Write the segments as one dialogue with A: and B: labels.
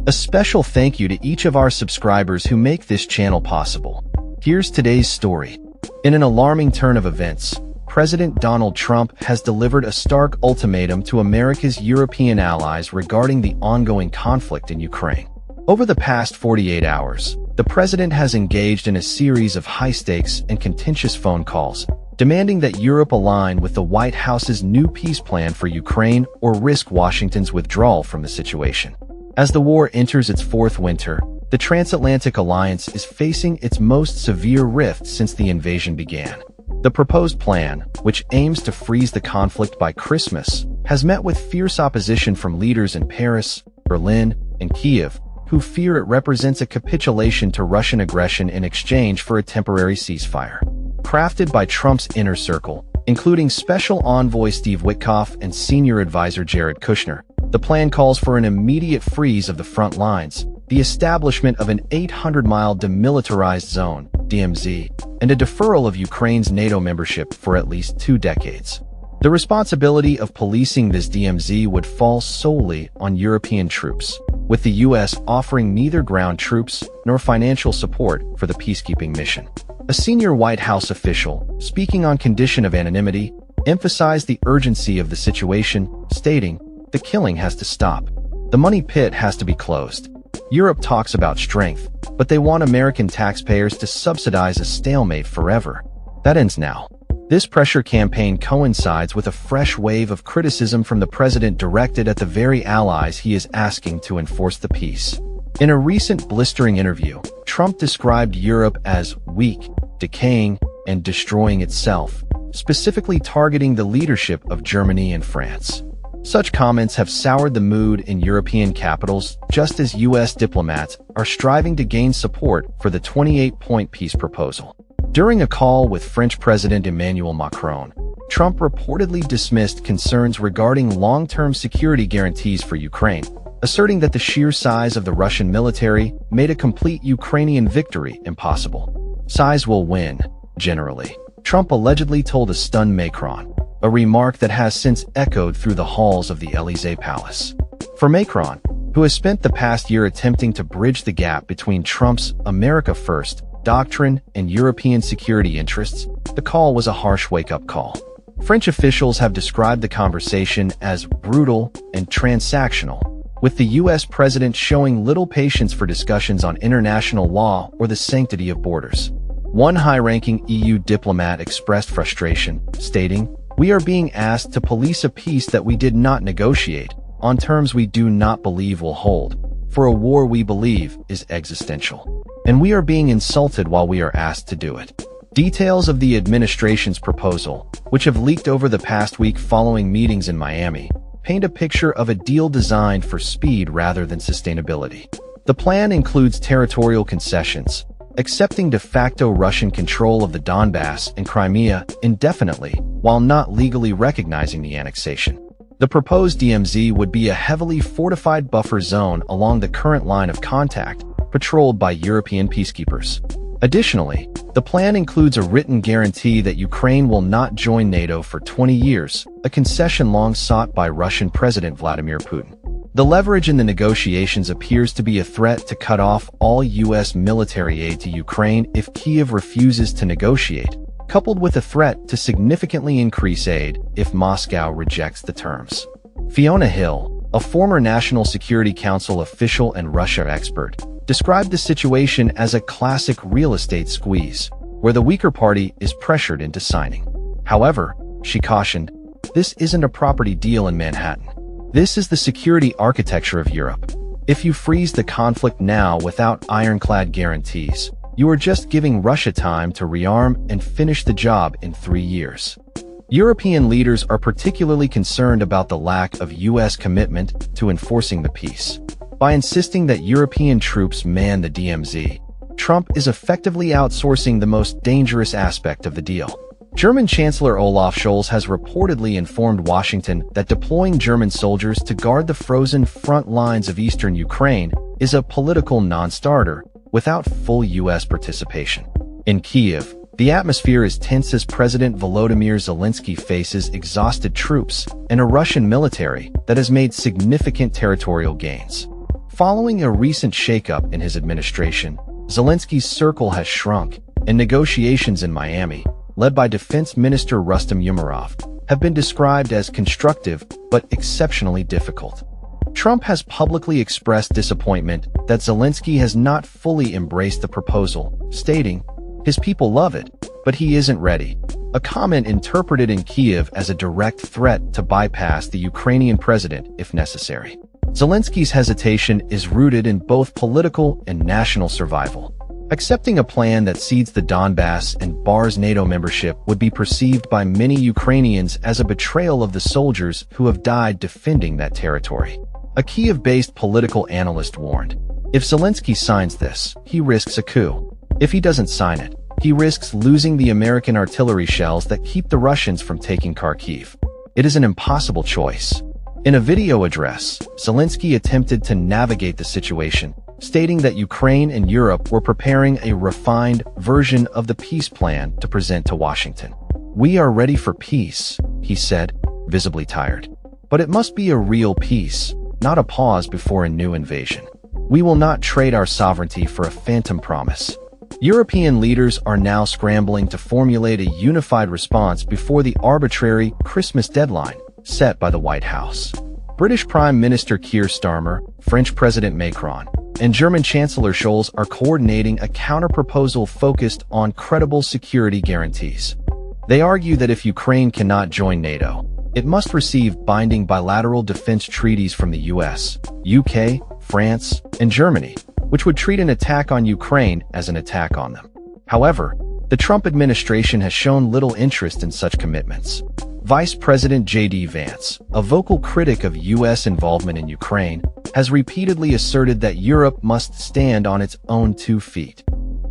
A: A special thank you to each of our subscribers who make this channel possible. Here's today's story. In an alarming turn of events, President Donald Trump has delivered a stark ultimatum to America's European allies regarding the ongoing conflict in Ukraine. Over the past 48 hours, the president has engaged in a series of high-stakes and contentious phone calls, demanding that Europe align with the White House's new peace plan for Ukraine or risk Washington's withdrawal from the situation. As the war enters its fourth winter, the transatlantic alliance is facing its most severe rift since the invasion began. The proposed plan, which aims to freeze the conflict by Christmas, has met with fierce opposition from leaders in Paris, Berlin, and Kiev, who fear it represents a capitulation to Russian aggression in exchange for a temporary ceasefire. Crafted by Trump's inner circle, including Special Envoy Steve Witkoff and Senior Advisor Jared Kushner, the plan calls for an immediate freeze of the front lines, the establishment of an 800-mile demilitarized zone, DMZ, and a deferral of Ukraine's NATO membership for at least 2 decades. The responsibility of policing this DMZ would fall solely on European troops, with the U.S. offering neither ground troops nor financial support for the peacekeeping mission. A senior White House official, speaking on condition of anonymity, emphasized the urgency of the situation, stating, "The killing has to stop. The money pit has to be closed." Europe talks about strength, but they want American taxpayers to subsidize a stalemate forever. That ends now. This pressure campaign coincides with a fresh wave of criticism from the president directed at the very allies he is asking to enforce the peace. In a recent blistering interview, Trump described Europe as weak, decaying, and destroying itself, specifically targeting the leadership of Germany and France. Such comments have soured the mood in European capitals, just as U.S. diplomats are striving to gain support for the 28-point peace proposal. During a call with French President Emmanuel Macron, Trump reportedly dismissed concerns regarding long-term security guarantees for Ukraine, asserting that the sheer size of the Russian military made a complete Ukrainian victory impossible. Size will win, generally, Trump allegedly told a stunned Macron, a remark that has since echoed through the halls of the Élysée Palace. For Macron, who has spent the past year attempting to bridge the gap between Trump's America First doctrine and European security interests, the call was a harsh wake-up call. French officials have described the conversation as brutal and transactional, with the U.S. president showing little patience for discussions on international law or the sanctity of borders. One high-ranking EU diplomat expressed frustration, stating, "We are being asked to police a peace that we did not negotiate, on terms we do not believe will hold, for a war we believe is existential. And we are being insulted while we are asked to do it." Details of the administration's proposal, which have leaked over the past week following meetings in Miami, paint a picture of a deal designed for speed rather than sustainability. The plan includes territorial concessions, accepting de facto Russian control of the Donbass and Crimea indefinitely, while not legally recognizing the annexation. The proposed DMZ would be a heavily fortified buffer zone along the current line of contact, patrolled by European peacekeepers. Additionally, the plan includes a written guarantee that Ukraine will not join NATO for 20 years, a concession long sought by Russian President Vladimir Putin. The leverage in the negotiations appears to be a threat to cut off all U.S. military aid to Ukraine if Kiev refuses to negotiate, coupled with a threat to significantly increase aid if Moscow rejects the terms. Fiona Hill, a former National Security Council official and Russia expert, described the situation as a classic real estate squeeze, where the weaker party is pressured into signing. However, she cautioned, this isn't a property deal in Manhattan. This is the security architecture of Europe. If you freeze the conflict now without ironclad guarantees, you are just giving Russia time to rearm and finish the job in 3 years. European leaders are particularly concerned about the lack of U.S. commitment to enforcing the peace. By insisting that European troops man the DMZ, Trump is effectively outsourcing the most dangerous aspect of the deal. German Chancellor Olaf Scholz has reportedly informed Washington that deploying German soldiers to guard the frozen front lines of eastern Ukraine is a political non-starter without full U.S. participation. In Kiev, the atmosphere is tense as President Volodymyr Zelensky faces exhausted troops and a Russian military that has made significant territorial gains. Following a recent shakeup in his administration, Zelensky's circle has shrunk, and negotiations in Miami, led by Defense Minister Rustem Umerov, have been described as constructive but exceptionally difficult. Trump has publicly expressed disappointment that Zelensky has not fully embraced the proposal, stating, "His people love it, but he isn't ready," a comment interpreted in Kyiv as a direct threat to bypass the Ukrainian president if necessary. Zelensky's hesitation is rooted in both political and national survival. Accepting a plan that cedes the Donbass and bars NATO membership would be perceived by many Ukrainians as a betrayal of the soldiers who have died defending that territory. A Kyiv-based political analyst warned, "If Zelensky signs this, he risks a coup. If he doesn't sign it, he risks losing the American artillery shells that keep the Russians from taking Kharkiv. It is an impossible choice." In a video address, Zelensky attempted to navigate the situation, stating that Ukraine and Europe were preparing a refined version of the peace plan to present to Washington. "We are ready for peace," he said, visibly tired. "But it must be a real peace, not a pause before a new invasion. We will not trade our sovereignty for a phantom promise." European leaders are now scrambling to formulate a unified response before the arbitrary Christmas deadline set by the White House. British Prime Minister Keir Starmer, French President Macron, and German Chancellor Scholz are coordinating a counter-proposal focused on credible security guarantees. They argue that if Ukraine cannot join NATO, it must receive binding bilateral defense treaties from the US, UK, France, and Germany, which would treat an attack on Ukraine as an attack on them. However, the Trump administration has shown little interest in such commitments. Vice President J.D. Vance, a vocal critic of U.S. involvement in Ukraine, has repeatedly asserted that Europe must stand on its own 2 feet.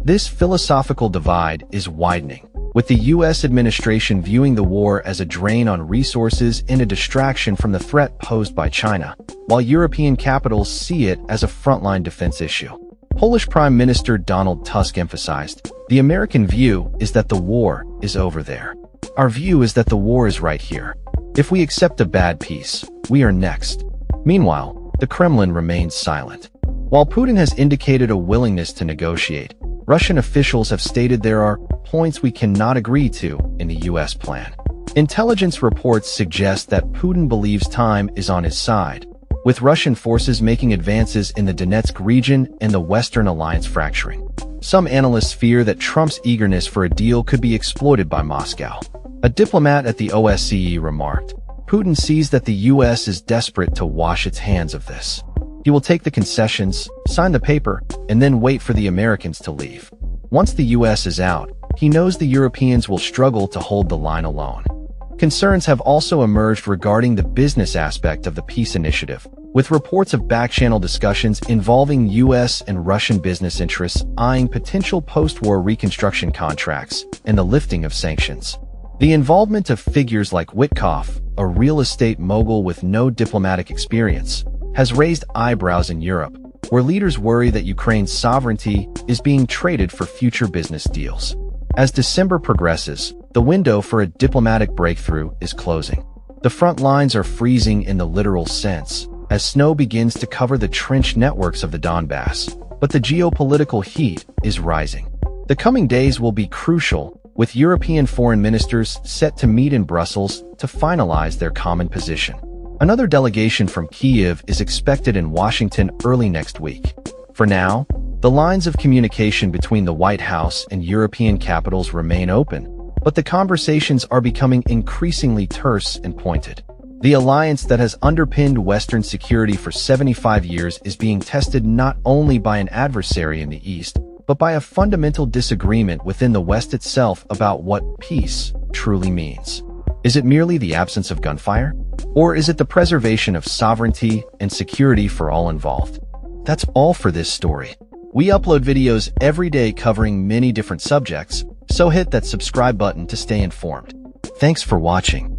A: This philosophical divide is widening, with the U.S. administration viewing the war as a drain on resources and a distraction from the threat posed by China, while European capitals see it as a frontline defense issue. Polish Prime Minister Donald Tusk emphasized, "The American view is that the war is over there. Our view is that the war is right here. If we accept a bad peace, we are next." Meanwhile, the Kremlin remains silent. While Putin has indicated a willingness to negotiate, Russian officials have stated there are points we cannot agree to in the U.S. plan. Intelligence reports suggest that Putin believes time is on his side, with Russian forces making advances in the Donetsk region and the Western alliance fracturing. Some analysts fear that Trump's eagerness for a deal could be exploited by Moscow. A diplomat at the OSCE remarked, "Putin sees that the U.S. is desperate to wash its hands of this. He will take the concessions, sign the paper, and then wait for the Americans to leave. Once the U.S. is out, he knows the Europeans will struggle to hold the line alone." Concerns have also emerged regarding the business aspect of the peace initiative, with reports of back-channel discussions involving U.S. and Russian business interests eyeing potential post-war reconstruction contracts and the lifting of sanctions. The involvement of figures like Witkoff, a real estate mogul with no diplomatic experience, has raised eyebrows in Europe, where leaders worry that Ukraine's sovereignty is being traded for future business deals. As December progresses, the window for a diplomatic breakthrough is closing. The front lines are freezing in the literal sense, as snow begins to cover the trench networks of the Donbass, but the geopolitical heat is rising. The coming days will be crucial, with European foreign ministers set to meet in Brussels to finalize their common position. Another delegation from Kyiv is expected in Washington early next week. For now, the lines of communication between the White House and European capitals remain open, but the conversations are becoming increasingly terse and pointed. The alliance that has underpinned Western security for 75 years is being tested not only by an adversary in the East, but by a fundamental disagreement within the West itself about what peace truly means. Is it merely the absence of gunfire? Or is it the preservation of sovereignty and security for all involved? That's all for this story. We upload videos every day covering many different subjects, so hit that subscribe button to stay informed. Thanks for watching.